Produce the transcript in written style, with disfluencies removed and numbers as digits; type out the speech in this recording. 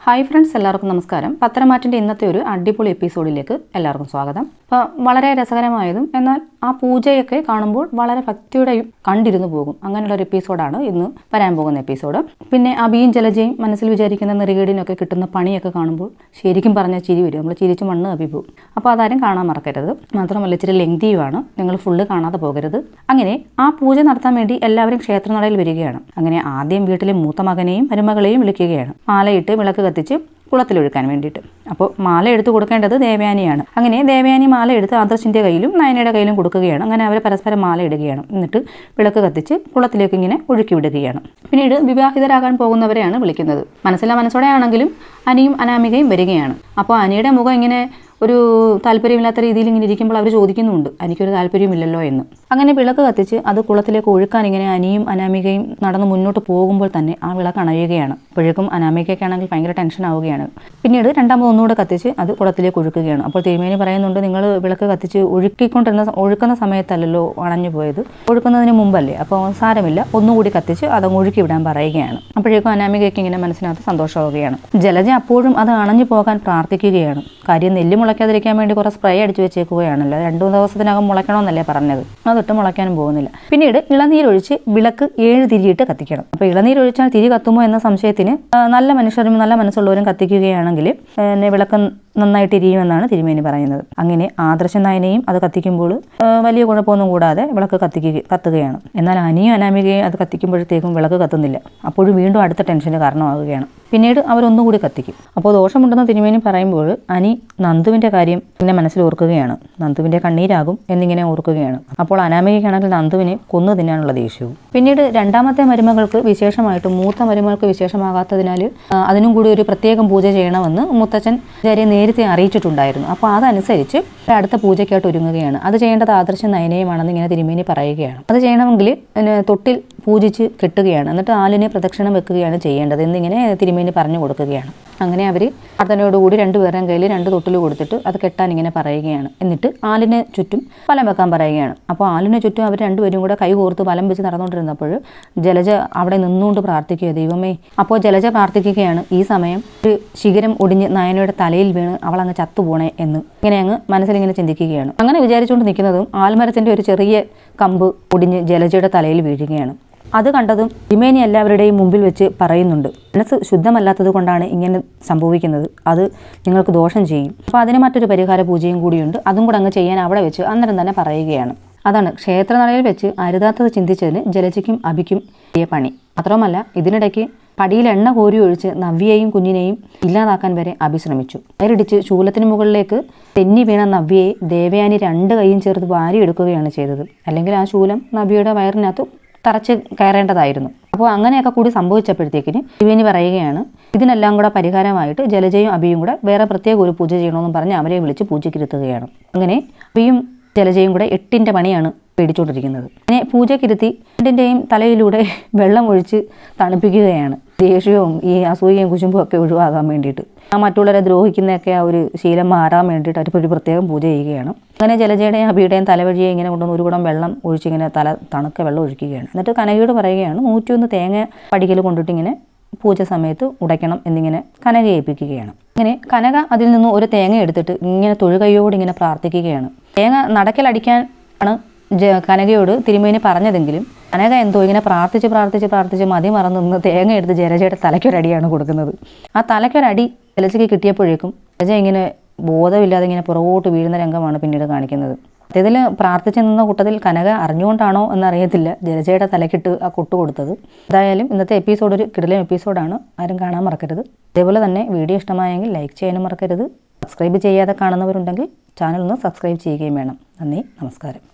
Hi friends, എല്ലാവർക്കും നമസ്കാരം. പത്തരമാറ്റിൻ്റെ ഇന്നത്തെ ഒരു അടിപൊളി എപ്പിസോഡിലേക്ക് എല്ലാവർക്കും സ്വാഗതം. അപ്പോൾ വളരെ രസകരമായതും എന്നാൽ ആ പൂജയൊക്കെ കാണുമ്പോൾ വളരെ ഭക്തിയോടെയും കണ്ടിരുന്നു പോകും. അങ്ങനെയുള്ള ഒരു എപ്പിസോഡാണ് ഇന്ന് വരാൻ പോകുന്ന എപ്പിസോഡ്. പിന്നെ അബിയും ജലജയും മനസ്സിൽ വിചാരിക്കുന്ന നെറുകേടിനൊക്കെ കിട്ടുന്ന പണിയൊക്കെ കാണുമ്പോൾ ശരിക്കും പറഞ്ഞാൽ ചിരി വരും. നമ്മൾ ചിരിച്ച് മണ്ണ് അബി പോകും. അപ്പോൾ അതാരും കാണാൻ മറക്കരുത്. മാത്രമല്ല ഇച്ചിരി ലെങ്തിയുമാണ്, നിങ്ങൾ ഫുള്ള് കാണാതെ പോകരുത്. അങ്ങനെ ആ പൂജ നടത്താൻ വേണ്ടി എല്ലാവരും ക്ഷേത്രനടയിൽ വരികയാണ്. അങ്ങനെ ആദ്യം വീട്ടിലെ മൂത്ത മകനെയും മരുമകളെയും വിളിക്കുകയാണ്. മാലയിട്ട് വിളക്ക് കത്തിച്ച് കുളത്തിലൊഴുക്കാൻ വേണ്ടിയിട്ട്. അപ്പോൾ മാല എടുത്ത് കൊടുക്കേണ്ടത് ദേവയാനിയാണ്. അങ്ങനെ ദേവയാനി മാല എടുത്ത് ആദർശിൻ്റെ കയ്യിലും നയനയുടെ കയ്യിലും കൊടുക്കുകയാണ്. അങ്ങനെ അവർ പരസ്പരം മാല ഇടുകയാണ്. എന്നിട്ട് വിളക്ക് കത്തിച്ച് കുളത്തിലേക്ക് ഇങ്ങനെ ഒഴുക്കി വിടുകയാണ്. പിന്നീട് വിവാഹിതരാകാൻ പോകുന്നവരെയാണ് വിളിക്കുന്നത്. മനസ്സോടെ ആണെങ്കിലും അനിയും അനാമികയും വരികയാണ്. അപ്പോൾ അനിയുടെ മുഖം ഇങ്ങനെ ഒരു താല്പര്യമില്ലാത്ത രീതിയിൽ ഇങ്ങനെ ഇരിക്കുമ്പോൾ അവർ ചോദിക്കുന്നുണ്ട്, എനിക്കൊരു താല്പര്യമില്ലല്ലോ എന്ന്. അങ്ങനെ വിളക്ക് കത്തിച്ച് അത് കുളത്തിലേക്ക് ഒഴുക്കാൻ ഇങ്ങനെ അനിയും അനാമികയും നടന്ന് മുന്നോട്ട് പോകുമ്പോൾ തന്നെ ആ വിളക്ക് അണയുകയാണ്. അപ്പോഴേക്കും അനാമികയ്ക്കാണെങ്കിൽ ഭയങ്കര ടെൻഷൻ ആവുകയാണ്. പിന്നീട് രണ്ടാമത് ഒന്നുകൂടെ കത്തിച്ച് അത് കുളത്തിലേക്ക് ഒഴുക്കുകയാണ്. അപ്പോൾ തിരുമേനി പറയുന്നുണ്ട്, നിങ്ങൾ വിളക്ക് കത്തിച്ച് ഒഴുക്കുന്ന സമയത്തല്ലല്ലോ അണഞ്ഞു പോയത്, ഒഴുക്കുന്നതിന് മുമ്പല്ലേ, അപ്പോൾ സാരമില്ല, ഒന്നുകൂടി കത്തിച്ച് അതങ്ങ് ഒഴുക്കി വിടാൻ പറയുകയാണ്. അപ്പോഴേക്കും അനാമികയ്ക്ക് ഇങ്ങനെ മനസ്സിനകത്ത് സന്തോഷമാവുകയാണ്. ജലജ അപ്പോഴും അത് അണഞ്ഞു പോകാൻ പ്രാർത്ഥിക്കുകയാണ്. കാര്യം നെല്ല് മുളയ്ക്കാതിരിക്കാൻ വേണ്ടി കുറേ സ്പ്രേ അടിച്ചു വെച്ചേക്കുകയാണല്ലോ. 2 ദിവസത്തിനകം മുളയ്ക്കണമെന്നല്ലേ പറഞ്ഞത്, അതൊട്ട് മുളയ്ക്കാനും പോകുന്നില്ല. പിന്നീട് ഇളനീരൊഴിച്ച് വിളക്ക് 7 തിരിയിട്ട് കത്തിക്കണം. അപ്പോൾ ഇളനീരൊഴിച്ചാൽ തിരി കത്തുമോ എന്ന സംശയത്തിന് നല്ല മനുഷ്യരും നല്ല മനസ്സുള്ളവരും കത്തിക്കുകയാണെങ്കിൽ വിളക്ക് നന്നായിട്ട് ഇരിയുമെന്നാണ് തിരുമേനി പറയുന്നത്. അങ്ങനെ ആദർശ നയനയും അത് കത്തിക്കുമ്പോൾ വലിയ കുഴപ്പമൊന്നും കൂടാതെ വിളക്ക് കത്തുകയാണ്. എന്നാൽ അനിയും അനാമികയും അത് കത്തിക്കുമ്പോഴത്തേക്കും വിളക്ക് കത്തുന്നില്ല. അപ്പോഴും വീണ്ടും അടുത്ത ടെൻഷന് കാരണമാവുകയാണ്. പിന്നീട് അവരൊന്നുകൂടി കത്തിക്കും. അപ്പോൾ ദോഷമുണ്ടെന്ന് തിരുമേനി പറയുമ്പോൾ അനി നന്ദുവിൻ്റെ കാര്യം പിന്നെ മനസ്സിൽ ഓർക്കുകയാണ്. നന്ദുവിൻ്റെ കണ്ണീരാകും എന്നിങ്ങനെ ഓർക്കുകയാണ്. അപ്പോൾ അനാമികയ്ക്കാണെങ്കിൽ നന്ദുവിനെ കൊന്നു തിന്നാനുള്ള ദേഷ്യവും. പിന്നീട് രണ്ടാമത്തെ മരുമകൾക്ക് വിശേഷമായിട്ടും മൂത്ത മരുമകൾക്ക് വിശേഷമാകാത്തതിനാൽ അതിനും കൂടി ഒരു പ്രത്യേകം പൂജ ചെയ്യണമെന്ന് മുത്തച്ഛൻ നേരത്തെ അറിയിച്ചിട്ടുണ്ടായിരുന്നു. അപ്പോൾ അതനുസരിച്ച് അടുത്ത പൂജയ്ക്കായിട്ട് ഒരുങ്ങുകയാണ്. അത് ചെയ്യേണ്ടത് ആദർശ നയനയുമാണെന്ന് ഇങ്ങനെ തിരുമേനി പറയുകയാണ്. അത് ചെയ്യണമെങ്കിൽ തൊട്ടിൽ പൂജിച്ച് കെട്ടുകയാണ്. എന്നിട്ട് ആലിനെ പ്രദക്ഷിണം വെക്കുകയാണ് ചെയ്യേണ്ടത് എന്നിങ്ങനെ തിരുമേനി പറഞ്ഞു കൊടുക്കുകയാണ്. അങ്ങനെ അവർ പ്രാർത്ഥനയോടുകൂടി 2 പേരുടെയും കയ്യിൽ 2 തൊട്ടിൽ കൊടുത്തിട്ട് അത് കെട്ടാൻ ഇങ്ങനെ പറയുകയാണ്. എന്നിട്ട് ആലിന് ചുറ്റും വലം വെക്കാൻ പറയുകയാണ്. അപ്പോൾ ആലിന് ചുറ്റും അവർ 2 പേരും കൂടെ കൈ കോർത്ത് വലം വെച്ച് നടന്നുകൊണ്ടിരുന്നപ്പോൾ ജലജ അവിടെ നിന്നുകൊണ്ട് പ്രാർത്ഥിക്കുക, ദൈവമേ. അപ്പോൾ ജലജ പ്രാർത്ഥിക്കുകയാണ്, ഈ സമയം ഒരു ശിഖരം ഒടിഞ്ഞ് നയനയുടെ തലയിൽ വീണ് അവൾ അങ്ങ് ചത്തുപോണേ എന്ന് ഇങ്ങനെ അങ്ങ് മനസ്സിലിങ്ങനെ ചിന്തിക്കുകയാണ്. അങ്ങനെ വിചാരിച്ചുകൊണ്ട് നിൽക്കുന്നതും ആൽമരത്തിൻ്റെ ഒരു ചെറിയ കമ്പ് ഒടിഞ്ഞ് ജലജയുടെ തലയിൽ വീഴുകയാണ്. അത് കണ്ടതും തിരുമേനി എല്ലാവരുടെയും മുമ്പിൽ വെച്ച് പറയുന്നുണ്ട്, മനസ്സ് ശുദ്ധമല്ലാത്തത് കൊണ്ടാണ് ഇങ്ങനെ സംഭവിക്കുന്നത്, അത് നിങ്ങൾക്ക് ദോഷം ചെയ്യും. അപ്പോൾ അതിന് മറ്റൊരു പരിഹാര പൂജയും കൂടിയുണ്ട്, അതും കൂടെ അങ്ങ് ചെയ്യാൻ അവിടെ വെച്ച് അന്നേരം തന്നെ പറയുകയാണ്. അതാണ് ക്ഷേത്രനടയിൽ വെച്ച് അരുതാത്തത് ചിന്തിച്ചതിന് ജലജയ്ക്കും അബിക്കും ചെയ്യ പണി. മാത്രമല്ല ഇതിനിടയ്ക്ക് പടിയിൽ എണ്ണ കോരി ഒഴിച്ച് നവ്യയെയും കുഞ്ഞിനെയും ഇല്ലാതാക്കാൻ വരെ അബി ശ്രമിച്ചു. കയറിടിച്ച് ശൂലത്തിന് മുകളിലേക്ക് തെന്നി വീണ നവ്യയെ ദേവയാനി 2 കൈയും ചേർത്ത് വാരിയെടുക്കുകയാണ് ചെയ്തത്. അല്ലെങ്കിൽ ആ ശൂലം നവ്യയുടെ വയറിനകത്ത് തറച്ച് കയറേണ്ടതായിരുന്നു. അപ്പോൾ അങ്ങനെയൊക്കെ കൂടി സംഭവിച്ചപ്പോഴത്തേക്കിന് തിരുമേനി പറയുകയാണ്, ഇതിനെല്ലാം കൂടെ പരിഹാരമായിട്ട് ജലജയും അബിയും കൂടെ വേറെ പ്രത്യേക ഒരു പൂജ ചെയ്യണമെന്നും പറഞ്ഞ് അവരെ വിളിച്ച് പൂജയ്ക്കിരുത്തുകയാണ്. അങ്ങനെ അബിയും ജലജയും കൂടെ 8ൻ്റെ പണിയാണ് പേടിച്ചുകൊണ്ടിരിക്കുന്നത്. അങ്ങനെ പൂജയ്ക്കിരുത്തി 2ൻ്റെയും തലയിലൂടെ വെള്ളം ഒഴിച്ച് തണുപ്പിക്കുകയാണ്. ദേഷ്യവും ഈ അസൂയയും കുശുമ്പും ഒക്കെ ഒഴിവാകാൻ വേണ്ടിയിട്ട്, മറ്റുള്ളവരെ ദ്രോഹിക്കുന്നതൊക്കെ ആ ഒരു ശീലം മാറാൻ വേണ്ടിയിട്ട് ഒരു പ്രത്യേകം പൂജ ചെയ്യുകയാണ്. അങ്ങനെ ജലജയുടെയും അബിയുടെയും തലവഴിയെ ഇങ്ങനെ കൊണ്ടുവന്ന് ഒരു കുടം വെള്ളം ഒഴിച്ചിങ്ങനെ തണുക്ക വെള്ളം ഒഴിക്കുകയാണ്. എന്നിട്ട് കനകയോട് പറയുകയാണ്, 101 തേങ്ങ പടിക്കൽ കൊണ്ടിട്ട് ഇങ്ങനെ പൂജ സമയത്ത് ഉടയ്ക്കണം എന്നിങ്ങനെ കനകയെ ഏൽപ്പിക്കുകയാണ്. അങ്ങനെ കനക അതിൽ നിന്ന് ഒരു തേങ്ങ എടുത്തിട്ട് ഇങ്ങനെ തൊഴുകയോട് ഇങ്ങനെ പ്രാർത്ഥിക്കുകയാണ്. തേങ്ങ നടക്കലടിക്കാൻ ആണ് കനകയോട് തിരുമേനി പറഞ്ഞതെങ്കിലും കനക എന്തോ ഇങ്ങനെ പ്രാർത്ഥിച്ച് മതി മറന്നു തേങ്ങ എടുത്ത് ജലജയുടെ തലയ്ക്കൊരടിയാണ് കൊടുക്കുന്നത്. ആ തലയ്ക്കൊരടി ജലജയ്ക്ക് കിട്ടിയപ്പോഴേക്കും ജലജ ഇങ്ങനെ ബോധമില്ലാതെ ഇങ്ങനെ പുറകോട്ട് വീഴുന്ന രംഗമാണ് പിന്നീട് കാണിക്കുന്നത്. ഇതിൽ പ്രാർത്ഥിച്ചു നിന്ന കൂട്ടത്തിൽ കനക അറിഞ്ഞുകൊണ്ടാണോ എന്നറിയത്തില്ല ജലജയുടെ തലക്കിട്ട് ആ കൊട്ടു കൊടുത്തത്. എന്തായാലും ഇന്നത്തെ എപ്പിസോഡ് ഒരു കിടിലൻ എപ്പിസോഡാണ്, ആരും കാണാൻ മറക്കരുത്. അതേപോലെ തന്നെ വീഡിയോ ഇഷ്ടമായെങ്കിൽ ലൈക്ക് ചെയ്യാനും മറക്കരുത്. സബ്സ്ക്രൈബ് ചെയ്യാതെ കാണുന്നവരുണ്ടെങ്കിൽ ചാനൽ ഒന്ന് സബ്സ്ക്രൈബ് ചെയ്യുകയും വേണം. നന്ദി, നമസ്കാരം.